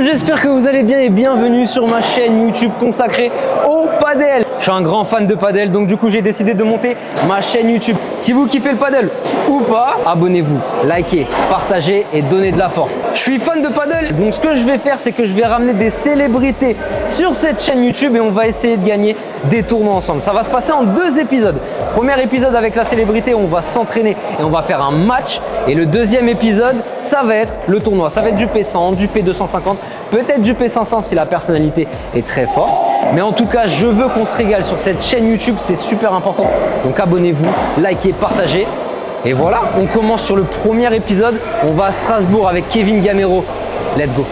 j'espère que vous allez bien et bienvenue sur ma chaîne YouTube consacrée au padel. Je suis un grand fan de padel, donc du coup j'ai décidé de monter ma chaîne YouTube. Si vous kiffez le padel ou pas, abonnez-vous, likez, partagez et donnez de la force. Je suis fan de padel, donc ce que je vais faire, c'est que je vais ramener des célébrités sur cette chaîne YouTube et on va essayer de gagner des tournois ensemble. Ça va se passer en 2 épisodes. Premier épisode avec la célébrité, on va s'entraîner et on va faire un match. Et le deuxième épisode, ça va être le tournoi. Ça va être du P100, du P250, peut-être du P500 si la personnalité est très forte. Mais en tout cas, je veux qu'on se régale sur cette chaîne YouTube, c'est super important. Donc abonnez-vous, likez, partagez. Et voilà, on commence sur le premier épisode. On va à Strasbourg avec Kevin Gamero. Let's go!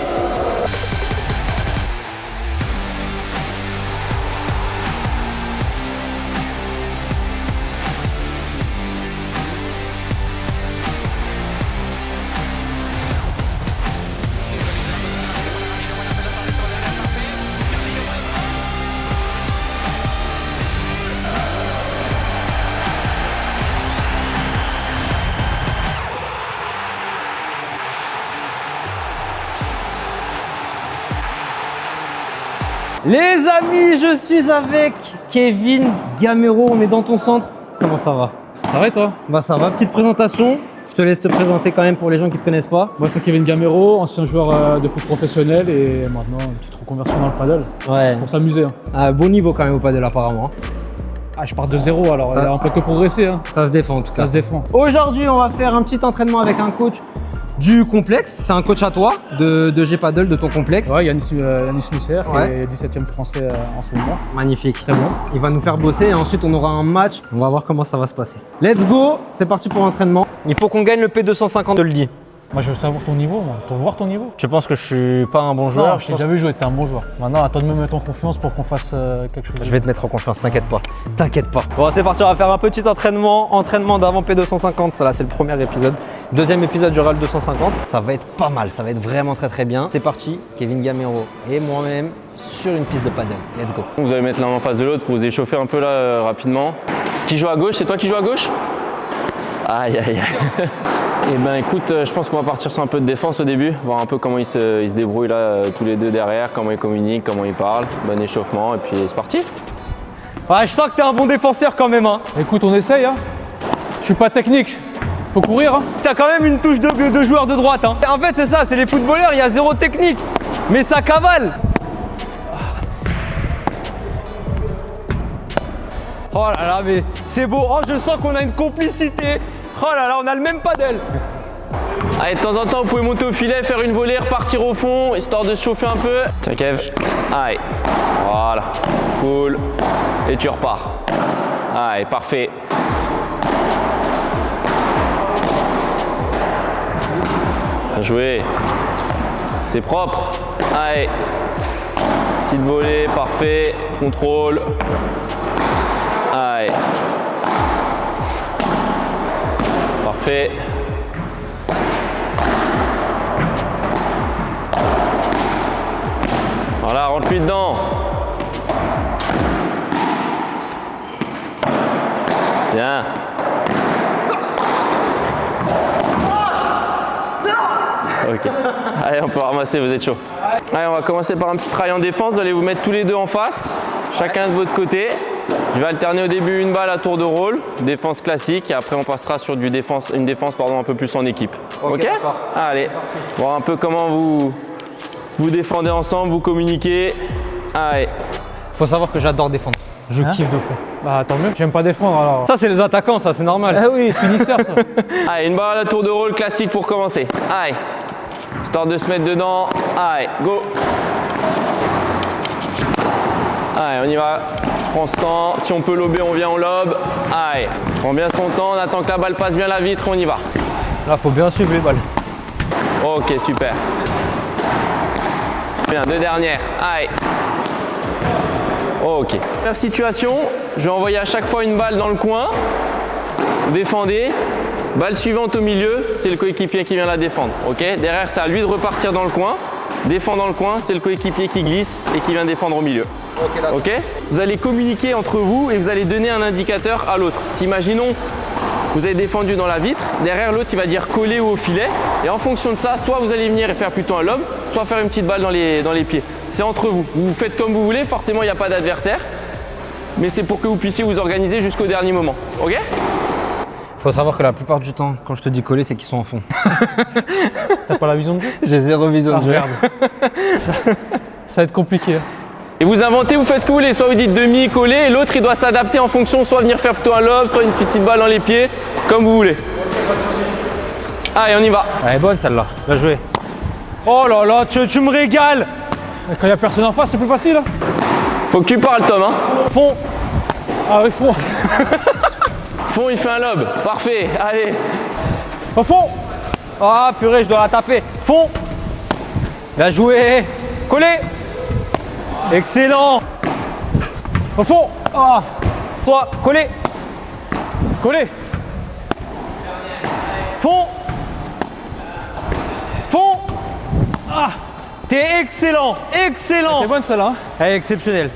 Les amis, je suis avec Kevin Gamero, on est dans ton centre. Comment ça va? Ça va et toi? Bah ça va, petite présentation. Je te laisse te présenter quand même pour les gens qui ne te connaissent pas. Moi c'est Kevin Gamero, ancien joueur de foot professionnel et maintenant une petite reconversion dans le paddle. Ouais. Pour s'amuser. Hein. Ah, bon niveau quand même au paddle apparemment. Ah, je pars de zéro alors, Ça, on peut que progresser. Hein. Ça se défend en tout cas. Ça se défend. Aujourd'hui, on va faire un petit entraînement avec un coach du complexe. C'est un coach à toi de G-Paddle, de ton complexe. Ouais, Yanis Musser, Ouais. qui est 17e français en ce moment. Magnifique. Très bon. Il va nous faire bosser et ensuite on aura un match. On va voir comment ça va se passer. Let's go, c'est parti pour l'entraînement. Il faut qu'on gagne le P250, je le dis. Moi je veux savoir ton niveau, moi. Tu veux voir ton niveau? Tu penses que je suis pas un bon joueur? Non, je t'ai déjà vu jouer, t'es un bon joueur. Maintenant, à toi de me mettre en confiance pour qu'on fasse quelque chose. Je vais te mettre en confiance, t'inquiète pas. T'inquiète pas. Bon, c'est parti, on va faire un petit entraînement d'avant P250. Ça là, c'est le premier épisode. Deuxième épisode, j'aurai le 250. Ça va être pas mal, ça va être vraiment très bien. C'est parti, Kevin Gamero et moi-même sur une piste de paddle. Let's go. Vous allez mettre l'un en face de l'autre pour vous échauffer un peu là rapidement. Qui joue à gauche? C'est toi qui joues à gauche? Aïe aïe aïe. Eh ben écoute, je pense qu'on va partir sur un peu de défense au début, voir un peu comment ils se débrouillent là tous les deux derrière, comment ils communiquent, comment ils parlent. Bon échauffement et puis c'est parti. Ouais, je sens que t'es un bon défenseur quand même. Hein. Écoute, on essaye. Hein. Je suis pas technique. Faut courir. Hein. T'as quand même une touche de joueur de droite. Hein. En fait, c'est ça, c'est les footballeurs, il y a zéro technique. Mais ça cavale. Oh là là, mais c'est beau. Oh, je sens qu'on a une complicité. Oh là là, on a le même paddle. Allez, de temps en temps, vous pouvez monter au filet, faire une volée, repartir au fond, histoire de se chauffer un peu. Tiens Kev. Allez. Voilà. Cool. Et tu repars. Allez, parfait. Bien joué. C'est propre. Allez. Petite volée, parfait. Contrôle. Allez. Parfait. Voilà, rentre-lui dedans. Bien. Ok. Allez, on peut ramasser, vous êtes chaud. Allez, on va commencer par un petit try en défense. Vous allez vous mettre tous les deux en face, chacun de votre côté. Je vais alterner au début une balle à tour de rôle, défense classique, et après on passera sur une défense un peu plus en équipe. Ok? Allez, voir un peu comment vous défendez ensemble, vous communiquez. Allez. Faut savoir que j'adore défendre. Je kiffe de fou. Bah tant mieux. J'aime pas défendre alors. Ça, c'est les attaquants, ça, c'est normal. Ah oui, finisseur ça. Allez, une balle à tour de rôle classique pour commencer. Allez. Histoire de se mettre dedans. Allez, go. Allez, on y va. Prends ce temps. Si on peut lober, on vient, on lobe. Allez, prends bien son temps. On attend que la balle passe bien la vitre. On y va. Là, faut bien suivre les balles. Ok, super. Bien, 2 dernières. Allez. Ok. Première situation, je vais envoyer à chaque fois une balle dans le coin. Défendez. Balle suivante au milieu, c'est le coéquipier qui vient la défendre. Ok. Derrière, c'est à lui de repartir dans le coin. Défend dans le coin, c'est le coéquipier qui glisse et qui vient défendre au milieu. Ok. Vous allez communiquer entre vous et vous allez donner un indicateur à l'autre. Si imaginons, vous avez défendu dans la vitre. Derrière, l'autre, il va dire coller ou au filet. Et en fonction de ça, soit vous allez venir et faire plutôt un lob, soit faire une petite balle dans les pieds. C'est entre vous. Vous faites comme vous voulez. Forcément, il n'y a pas d'adversaire. Mais c'est pour que vous puissiez vous organiser jusqu'au dernier moment. Ok? Faut savoir que la plupart du temps, quand je te dis coller, c'est qu'ils sont en fond. T'as pas la vision de jeu? J'ai zéro vision de jeu. Merde. Ça va être compliqué. Et vous inventez, vous faites ce que vous voulez. Soit vous dites demi, coller, et l'autre, il doit s'adapter en fonction, soit venir faire plutôt un lob, soit une petite balle dans les pieds, comme vous voulez. Allez, on y va. Elle est bonne celle-là. Bien joué. Oh là là, tu me régales. Et quand il n'y a personne en face, c'est plus facile. Hein. Faut que tu parles, Tom. Hein. Fond. Ah oui, fond. Fond, il fait un lob. Parfait. Allez. Au fond. Ah purée, je dois la taper. Fond. Bien joué. Collé. Excellent. Au fond. Ah. Toi, collé. Collé. Fond. Fond. Ah. T'es excellent. Excellent. C'est bonne celle-là. Hein. Elle est exceptionnelle.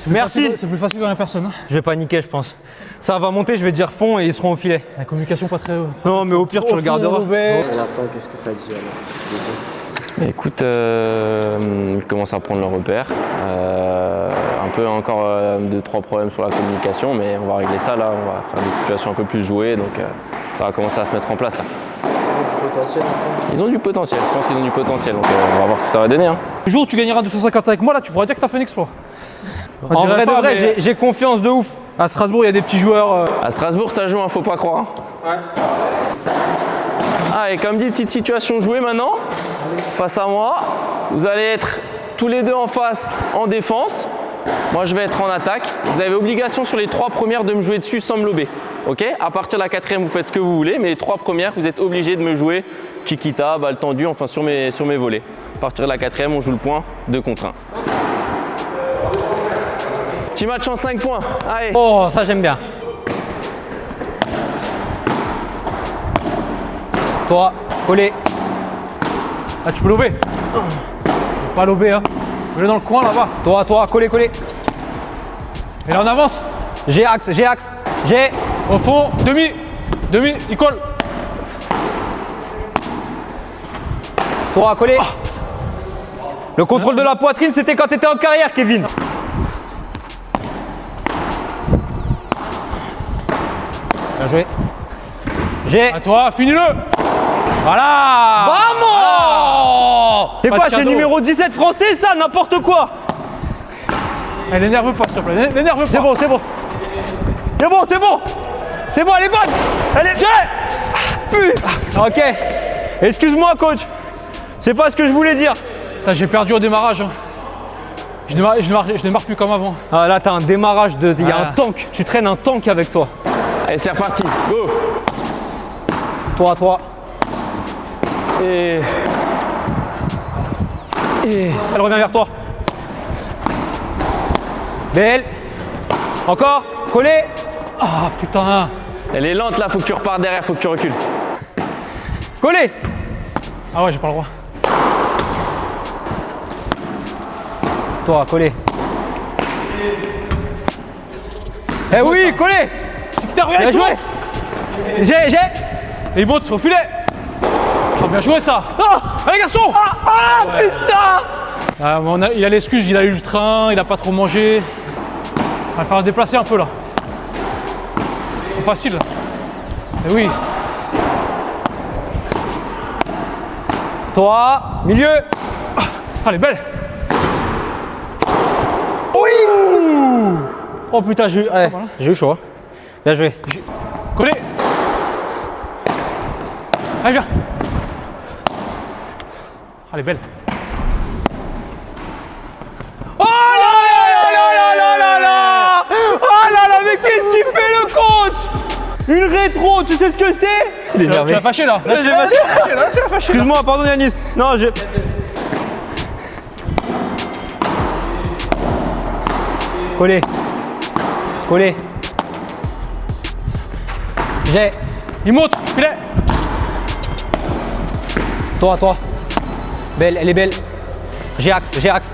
Merci. C'est plus facile quand il n'y a personne. Hein. Je vais paniquer, je pense. Ça va monter, je vais dire fond et ils seront au filet. La communication pas très haut. Non, mais au pire, tu regarderas. À l'instant, qu'est-ce que ça dit alors? Écoute, ils commencent à prendre leur repère. Un peu encore 2-3 problèmes sur la communication, mais on va régler ça là. On va faire des situations un peu plus jouées, donc ça va commencer à se mettre en place là. Du potentiel ensemble. Ils ont du potentiel, je pense qu'ils ont du potentiel, donc on va voir ce que ça va donner. Hein. Le jour où tu gagneras 250 avec moi, là, tu pourras dire que tu as fait un exploit. En vrai de vrai, j'ai confiance de ouf. À Strasbourg, il y a des petits joueurs. À Strasbourg, ça joue, hein, faut pas croire. Hein. Ouais. Ah, et comme dit, petite situation jouée maintenant. Face à moi, vous allez être tous les deux en face en défense. Moi, je vais être en attaque. Vous avez obligation sur les 3 premières de me jouer dessus sans me lober. Ok? À partir de la 4e, vous faites ce que vous voulez, mais les 3 premières, vous êtes obligé de me jouer chiquita, balle tendue, enfin sur mes volets. À partir de la 4e, on joue le point 2 contre 1. Petit match en 5 points. Allez. Oh, ça j'aime bien. Toi, collé. Ah, tu peux lober. Pas lober, hein. Mets-le dans le coin là-bas. Toi, collé, collé. Et là, on avance. J'ai axe. J'ai. Au fond, demi, il colle. Toi, collé. Le contrôle de la poitrine, c'était quand t'étais en carrière, Kevin. Bien joué. J'ai. À toi, finis-le. Voilà. Vamos. C'est Pas quoi, de c'est cadeau. numéro 17 français, ça? N'importe quoi. Elle énerve pas, s'il te plaît. L'énerve pas. C'est bon. C'est bon, elle est bonne. Elle est. Putain. Ok. Excuse-moi, coach. C'est pas ce que je voulais dire. Putain, j'ai perdu au démarrage. Hein. Je démarre plus comme avant. Ah là, t'as un démarrage de. Il y a Ah. un tank. Tu traînes un tank avec toi. Allez, c'est reparti. Go. Toi. Et Elle revient vers toi. Belle. Encore. Collé. Ah putain. elle est lente là, faut que tu repars derrière, faut que tu recules. Collé. Ah ouais, j'ai pas le droit. Toi, collé. Eh oui, collé. Bien joué. J'ai. Et il monte au filet. Ah, bien joué ça. Ah. Allez garçon. Putain. Ah, mais il a l'excuse, il a eu le train, il a pas trop mangé. Il va falloir se déplacer un peu là. C'est facile là. Eh oui. Toi, milieu. Ah, elle est belle. Oui. Oh putain, j'ai eu chaud. Hein. Bien joué. Collé. Allez, viens. Elle est belle. Oh là. Oh là là, mais qu'est-ce qu'il fait le coach? Une rétro, tu sais ce que c'est? Il est Tu énervé. l'as fâché là. Là, j'ai fâché. Excuse-moi, pardon Yanis. Non, je. Collé. J'ai. Il monte, filet. Toi. Belle, elle est belle. J'ai axe.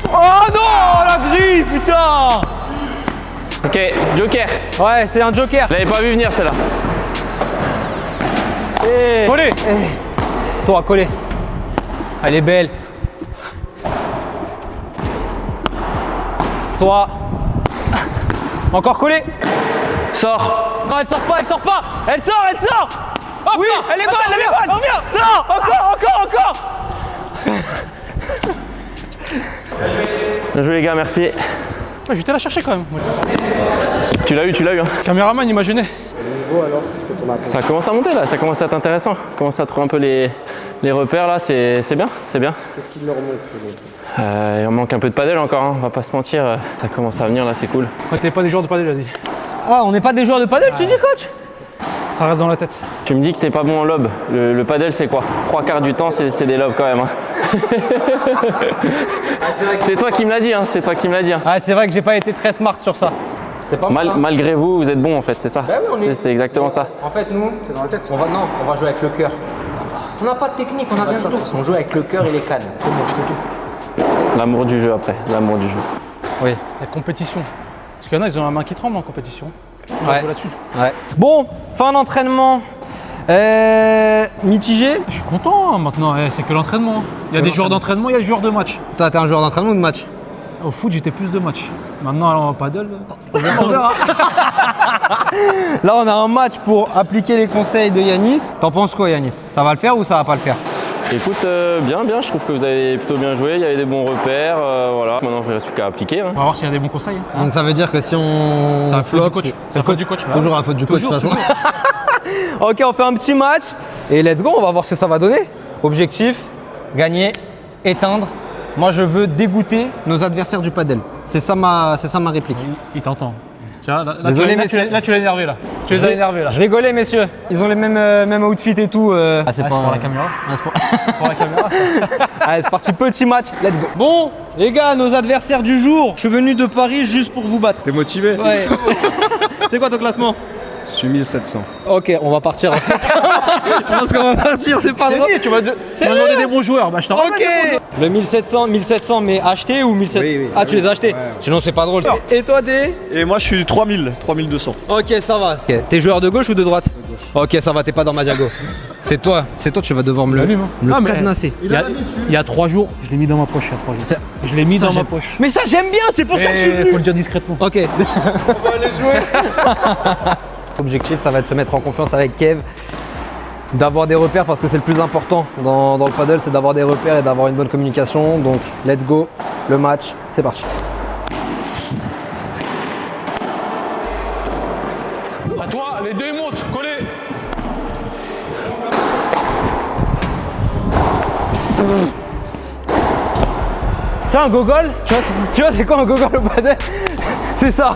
Oh non, la grille, putain. Ok, joker. Ouais, c'est un joker. Je l'avais pas vu venir celle-là. Collé. Toi, collé. Elle est belle. Toi. Encore collé. Sors. Non, elle sort pas, elle sort pas. Elle sort, elle sort. Oh, Oui, putain, elle est bonne, attends, elle est reviens, bonne. reviens. Non, encore. Bien joué les gars, merci. Ouais, j'étais là chercher quand même. Tu l'as eu hein. Caméraman, il m'a gêné. Niveau alors, qu'est-ce que t'en as pensé? Ça commence à monter là, ça commence à être intéressant. On commence à trouver un peu les repères là, c'est bien, c'est bien. Qu'est-ce qu'il leur manque selon toi? Il en manque un peu de paddle encore, hein, on va pas se mentir. Ça commence à venir là, c'est cool. Quand t'es pas des joueurs de padel, il a dit. Ah, on n'est pas des joueurs de padel, tu dis, coach? Ça reste dans la tête. Tu me dis que t'es pas bon en lob. Le paddle c'est quoi? 3/4 du temps c'est des lobs quand même. Hein. C'est toi qui me l'as dit, hein, c'est toi qui me l'as dit. Hein. Ah, c'est vrai que j'ai pas été très smart sur ça. C'est pas mal. Malgré vous, vous êtes bon en fait, c'est ça. Bah oui, on est- C'est exactement ça. En fait, nous, c'est dans la tête. On va jouer avec le cœur. On n'a pas de technique, on a rien du tout. On joue avec le cœur et les cannes. C'est bon, c'est tout. L'amour du jeu après, l'amour du jeu. Oui. La compétition. Parce qu'il y en a, ils ont la main qui tremble en compétition. On Ouais. joue là-dessus. Ouais. Bon, fin d'entraînement. Mitigé. Je suis content hein, maintenant, c'est que l'entraînement. Il y a des joueurs d'entraînement, il y a des joueurs de match. Toi, t'es un joueur d'entraînement ou de match? Au foot, j'étais plus de match. Maintenant, alors, en paddle, on verra. Là, on a un match pour appliquer les conseils de Yanis. T'en penses quoi, Yanis? Ça va le faire ou ça va pas le faire? Écoute, bien, je trouve que vous avez plutôt bien joué, il y avait des bons repères, voilà. Maintenant il ne reste plus qu'à appliquer. Hein. On va voir s'il y a des bons conseils. hein. Donc ça veut dire que si on C'est la faute flop, du coach. c'est C'est la faute du coach. Toujours la faute du coach de Toujours, toute façon. Ok, on fait un petit match et let's go, on va voir ce que ça va donner. Objectif, gagner, éteindre. Moi je veux dégoûter nos adversaires du padel. C'est ça ma réplique. Il t'entend. Tu vois, là, Désolé, tu messieurs. là, tu l'as énervé là. Tu les as énervés là. Je rigolais messieurs. Ils ont les mêmes outfits et tout. Ah, Ah, c'est pour la caméra. Ah, c'est pour- Pour la caméra, ça. Allez, c'est parti, petit match, let's go. Bon, les gars, nos adversaires du jour. Je suis venu de Paris juste pour vous battre. T'es motivé? Ouais. C'est quoi ton classement? Je suis 1700. Ok, on va partir en fait. Je pense qu'on va partir, c'est pas drôle. Tu m'as demandé des bons joueurs. Bah, je t'en Ok. rappelle. Le 1700, mais acheté ou 1700? Oui, oui. Ah, tu les as achetés? Ouais. Sinon, c'est pas drôle. Et toi, t'es? Et moi je suis 3200. Ok, ça va. T'es joueur de gauche ou de droite? Ok, ça va, t'es pas dans ma diago. C'est toi, tu vas devoir me Allume, hein. le Ah, mais- cadenasser. Il y a 3 jours, je l'ai mis dans ma poche. Il y a 3 jours. C'est- Je l'ai mis Ça, dans ma j'aime. poche. Mais ça, j'aime bien, c'est pour ça que je suis Il venu. faut le dire discrètement. Ok. On va aller jouer. L'objectif, ça va être de se mettre en confiance avec Kev, d'avoir des repères parce que c'est le plus important dans le paddle, c'est d'avoir des repères et d'avoir une bonne communication. Donc, let's go, le match, c'est parti. À toi, les deux ils montent, collés. Tiens, un gogol, tu vois c'est quoi un gogol au paddle? C'est ça.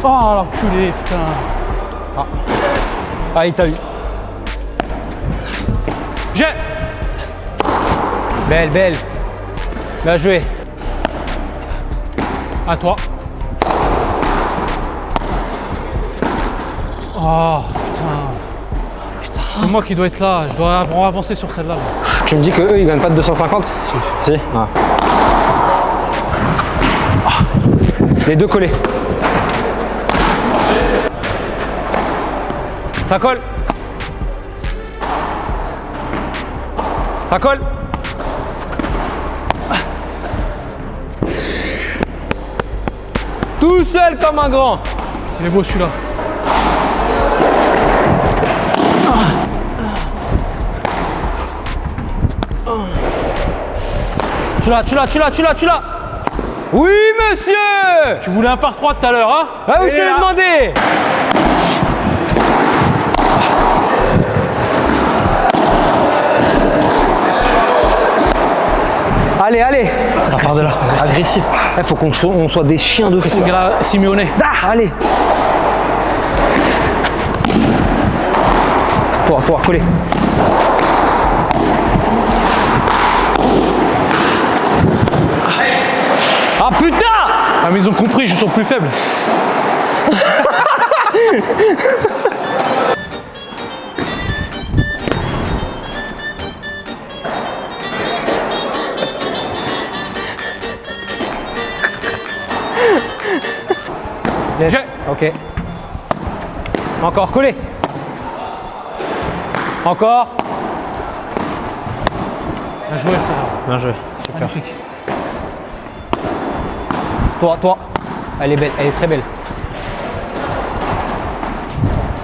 Oh l'enculé, putain. Ah, il t'a eu. J'ai. Belle, belle. Bien joué. À toi. Oh putain. C'est moi qui dois être là. Je dois vraiment avancer sur celle-là. là. Tu me dis que eux ils gagnent pas de 250? Si. Ah. Les deux collés. Ça colle. Ça colle. Tout seul comme un grand. Il est beau celui-là. Tu l'as. Oui, monsieur. Tu voulais un par 3 tout à l'heure, hein? Ah oui, je Et te l'ai là. demandé. Allez. Ça part de là. Agressif. Il faut qu'on soit des chiens de fou. C'est gars Simeone. Allez. Toi, collé. Ah putain! Ah mais ils ont compris, je suis sur le plus faible. Laisse. J'ai. Ok. Encore, collé. Encore. Bien joué, ça. Bien joué. Super. Magnifique. Toi. Elle est belle, elle est très belle.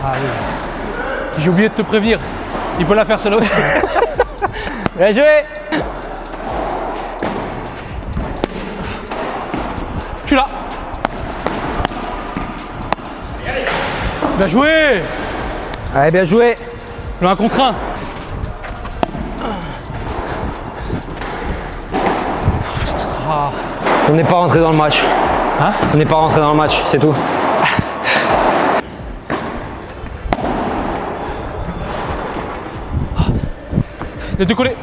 Ah oui. J'ai oublié de te prévenir. Il peut la faire celle-là aussi. Bien joué. Tu l'as. Bien joué. Allez, bien joué. Le 1 contre 1. Ah. On n'est pas rentré dans le match. Hein? On n'est pas rentré dans le match, c'est tout. Les deux collés.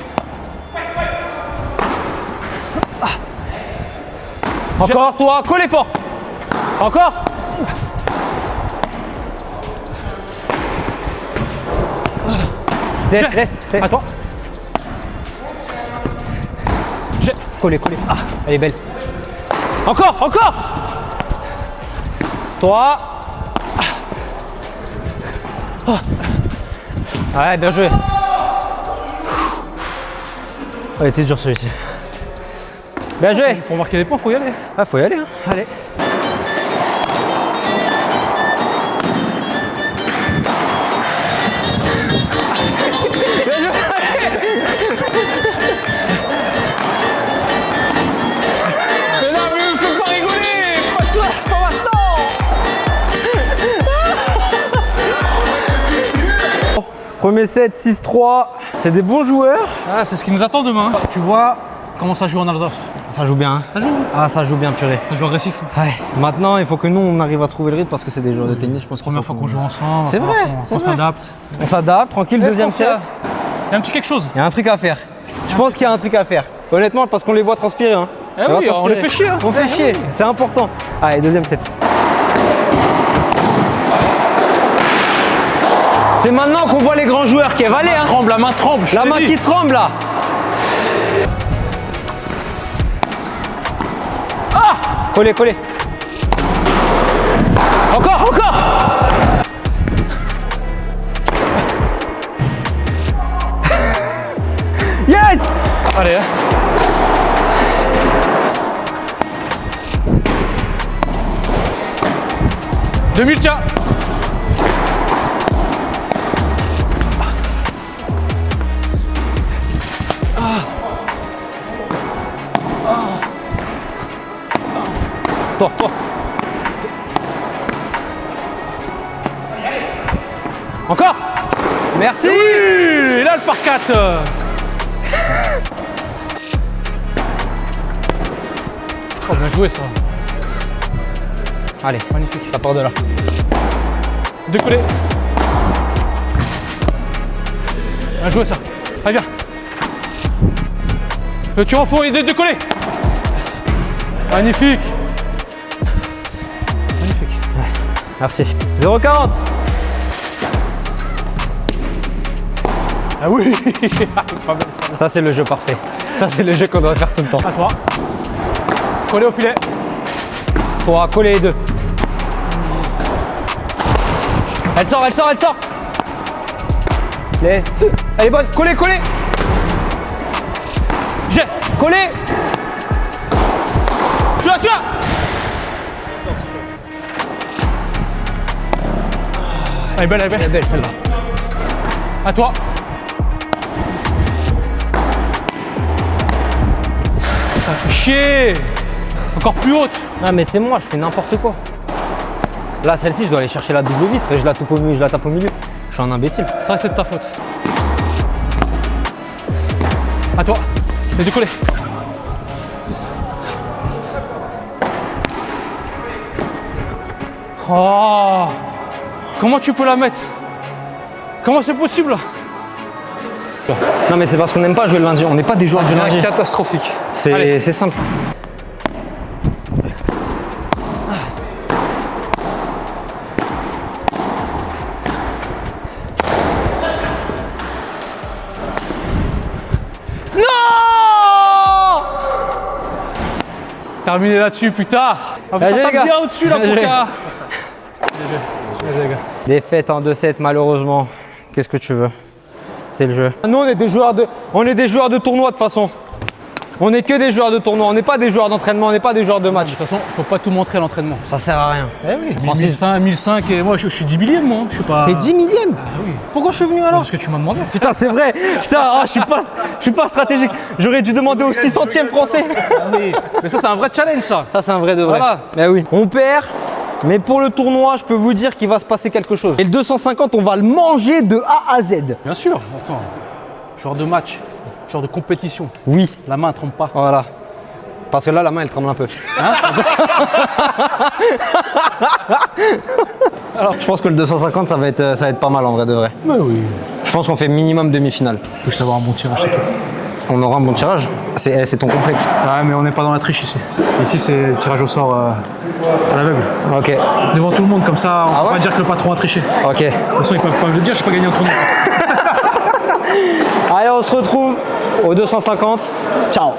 Encore, toi, collez fort. Encore. Laisse. À toi. J'ai. Collez. Elle est belle. Encore. Toi. Ouais, bien joué. Ouais, t'es dur celui-ci. Bien joué. Pour marquer des points, faut y aller. Ah, faut y aller, hein. Allez. Mais non, mais il me faut pas rigoler. Pas ça, pas maintenant. Premier set, 6-3. C'est des bons joueurs. Ah, c'est ce qui nous attend demain. Tu vois comment ça joue en Alsace. Ça joue bien, hein. Ça joue. Ah, ça joue bien, purée. Ça joue agressif. Ouais. Maintenant, il faut que nous, on arrive à trouver le rythme parce que c'est des joueurs de tennis. Je pense qu'il Première faut fois qu'on joue ensemble. C'est vrai, On c'est vrai. s'adapte. On s'adapte, tranquille, deuxième set. Il y a un petit quelque chose. Il y a un truc à faire. Je pense qu'il y a un truc à faire. Honnêtement, parce qu'on les voit transpirer. Hein. Eh voit oui, on transpirer. les fait chier. Hein. On fait Eh chier, oui. c'est important. Allez, deuxième set. C'est maintenant qu'on voit les grands joueurs qui Allez, hein. Tremble, la main tremble. je La te main l'ai dit. qui tremble là. Ah, Collez. encore. Yes. Allez, hein. « 2000, tiens. Toi. Encore. Merci. Oui, là, le par 4. Oh, bien joué, ça. Allez, Magnifique. ça part de là. Deux collés. Bien joué, ça. Allez, viens. Le tir en fond et deux collés. Magnifique. Merci. 0,40. Ah oui. Pas belle, ça. Ça, c'est le jeu parfait. Ça, c'est le jeu qu'on doit faire tout le temps. À toi. Collé au filet. Toi, coller les deux. Elle sort. Les deux. Elle est bonne. Collez. J'ai. Collez. Tu as. Elle est belle. Elle est belle celle-là. À toi. Ça fait chier. Encore plus haute. Ah mais c'est moi, je fais n'importe quoi. Là, celle-ci, je dois aller chercher la double vitre et je la tape au milieu. Je suis un imbécile. C'est vrai que c'est de ta faute. À toi. Les deux collés. Oh. Comment tu peux la mettre? Comment c'est possible là? Non mais c'est parce qu'on n'aime pas jouer le lundi. On n'est pas des joueurs du lundi. Catastrophique. C'est simple. Non! Terminé là-dessus, putain. Ah, Bien ça joué, les tape gars. bien au-dessus là, Bien joué. Poca. Allez, les gars. Défaite en 2-7 malheureusement. Qu'est-ce que tu veux? C'est le jeu. Nous on est des joueurs de tournoi de toute façon. On n'est que des joueurs de tournoi, on n'est pas des joueurs d'entraînement, on n'est pas des joueurs de De match. toute façon, faut pas tout montrer à l'entraînement. Ça sert à rien. Eh oui, Francis. 1005 et moi je suis 10 millième moi. Je suis pas. T'es 10 millième? oui. Pourquoi je suis venu alors? Parce que tu m'as demandé. Putain c'est vrai. Putain, je suis pas stratégique. J'aurais dû demander au 600e français. Ah oui. Mais ça c'est un vrai challenge ça. Ça c'est un vrai de vrai. Voilà. Mais oui. On perd. Mais pour le tournoi, je peux vous dire qu'il va se passer quelque chose. Et le 250, on va le manger de A à Z. Bien sûr. Attends. Genre de match, genre de compétition. Oui. La main ne trompe pas. Voilà. Parce que là, la main, elle tremble un peu. Alors, je pense que le 250, ça va être pas mal en vrai de vrai. Bah oui. Je pense qu'on fait minimum demi-finale. Faut juste avoir un bon tirage, c'est tout. On aura un bon tirage. C'est ton complexe. Ouais, mais on n'est pas dans la triche ici. Ici, c'est tirage au sort à l'aveugle. Ok. Devant tout le monde, comme ça, on Ah peut ouais pas dire que le patron a triché. De Ok. toute façon, ils peuvent pas me le dire, je suis pas gagné en tournoi. Allez, on se retrouve au 250. Ciao.